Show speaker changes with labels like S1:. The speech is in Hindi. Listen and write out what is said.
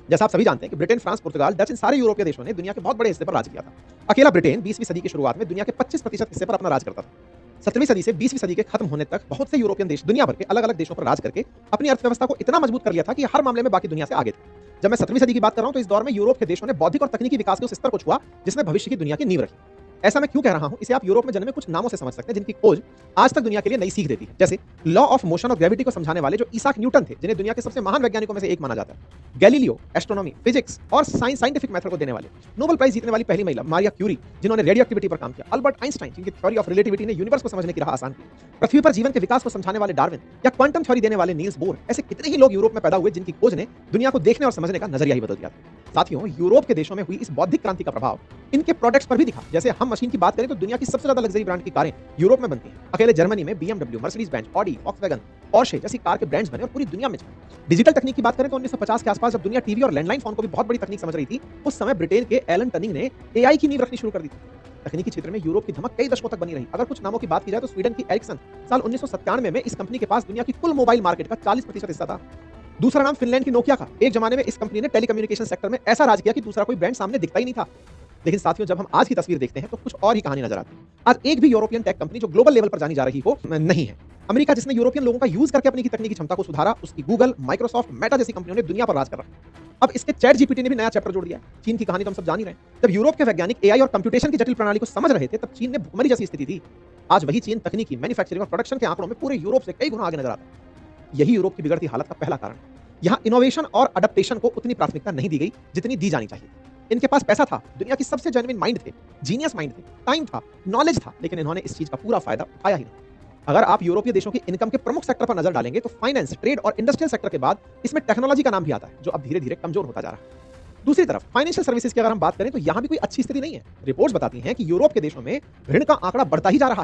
S1: जैसा आप सभी जानते हैं कि ब्रिटेन, फ्रांस, पुर्तगाल, डच इन सारे यूरोपीय देशों ने दुनिया के बहुत बड़े हिस्से पर राज किया था। अकेला ब्रिटेन 20वीं सदी की शुरुआत में दुनिया के 25% हिस्से पर अपना राज करता था। 17वीं सदी से 20वीं सदी के खत्म होने तक बहुत से यूरोपियन देश दुनिया भर के अलग-अलग देशों पर राज करके अपनी अर्थव्यवस्था को इतना मजबूत कर लिया था कि हर मामले में बाकी दुनिया से आगे थे। जब मैं 17वीं सदी की बात कर रहा हूं तो इस दौर में यूरोप के देशों ने बौद्धिक और तकनीकी विकास के उस स्तर को छुआ जिसने भविष्य की दुनिया की नींव रखी। ऐसा मैं क्यों कह रहा हूं, इसे आप यूरोप में जन्मे कुछ नामों से समझ सकते हैं जिनकी खोज आज तक दुनिया के लिए नई सीख देती है। जैसे लॉ ऑफ मोशन और ग्रेविटी को समझाने वाले जो ईसाक न्यूटन थे, जिन्हें दुनिया के सबसे महान वैज्ञानिकों में से एक माना जाता है। गैलीलियो एस्ट्रोनॉमी, फिजिक्स और साइंटिफिक मेथड को देने वाले। नोबेल प्राइज जीतने वाली पहली महिला मारिया क्यूरी, जिन्होंने रेडियो एक्टिविटी पर काम किया। अल्बर्ट आइंस्टाइन, जिनकी थ्योरी ऑफ रिलेटिविटी ने यूनिवर्स को समझने की राह आसान की। पृथ्वी पर जीवन के विकास को समझाने वाले डार्विन या क्वांटम थ्योरी देने वाले नील्स बोर। ऐसे कितने ही लोग यूरोप में पैदा हुए जिनकी खोज ने दुनिया को देखने और समझने का नजरिया ही बदल दिया था। साथियों, यूरोप के देशों में हुई इस बौद्धिक क्रांति का प्रभाव इनके प्रोडक्ट्स पर भी दिखा। जैसे हम मशीन की बात करें तो दुनिया की सबसे ज्यादा लग्जरी ब्रांड की कारें यूरोप में बनती हैं। अकेले जर्मनी में BMW, Mercedes Benz, Audi, Volkswagen, Porsche जैसी कार के ब्रांड्स बने और पूरी दुनिया में चले। डिजिटल तकनीक की बात करें तो 1950 के आसपास जब दुनिया टीवी और लैंडलाइन फोन को भी बहुत बड़ी तकनीक समझ रही थी, उस समय ब्रिटेन के एलन टनिंग ने AI की नींव रखनी शुरू कर दी थी। तकनीकी क्षेत्र में यूरोप की धमक कई दशकों तक बनी रही। अगर कुछ नामों की बात की जाए तो स्वीडन की एरिक्सन साल 1997 में इस कंपनी के पास दुनिया की कुल मोबाइल मार्केट का 40% हिस्सा था। दूसरा नाम फिनलैंड की नोकिया का। एक जमाने में इस कंपनी ने टेलीकम्युनिकेशन सेक्टर में ऐसा राज किया कि दूसरा कोई ब्रांड सामने दिखता ही नहीं था। लेकिन साथियों, जब हम आज की तस्वीर देखते हैं तो कुछ और ही कहानी नजर आती है। आज एक भी यूरोपियन टेक कंपनी जो ग्लोबल लेवल पर जानी जा रही हो नहीं है। अमेरिका, जिसने यूरोपियन लोगों का यूज करके अपनी तकनीकी क्षमता को सुधारा, उसकी गूगल, माइक्रोसॉफ्ट, मेटा जैसी कंपनियों ने दुनिया पर राज कर रखा। अब इसके चैट जीपीटी ने भी नया चैप्टर जोड़ दिया। चीन की कहानी तो हम सब जान ही रहे हैं। जब यूरोप के वैज्ञानिक AI और कंप्यूटेशन की जटिल प्रणाली को समझ रहे थे, तब चीन ने भुखमरी जैसी स्थिति थी। आज वही चीन तकनीकी, मैन्युफैक्चरिंग और प्रोडक्शन के आंकड़ों में पूरे यूरोप से कई गुना आगे नजर आता है। यही यूरोप की बिगड़ती हालत का पहला कारण है। यहाँ इनोवेशन और अडप्टेशन को उतनी प्राथमिकता नहीं दी गई जितनी दी जानी चाहिए। इनके पास पैसा था, दुनिया की सबसे जेन्युइन माइंड थे, जीनियस माइंड थे, टाइम था, नॉलेज था, लेकिन इन्होंने इस चीज का पूरा फायदा उठाया ही नहीं। अगर आप यूरोपीय देशों की इनकम के प्रमुख सेक्टर पर नजर डालेंगे तो फाइनेंस, ट्रेड और इंडस्ट्रियल सेक्टर के बाद इसमें टेक्नोलॉजी का नाम भी आता है, जो अब धीरे धीरे कमजोर होता जा रहा है। दूसरी तरफ फाइनेंशियल सर्विसेज की अगर हम बात करें तो यहां भी कोई अच्छी स्थिति नहीं है। रिपोर्ट्स बताती हैं कि यूरोप के देशों में ऋण का आंकड़ा बढ़ता ही जा रहा है।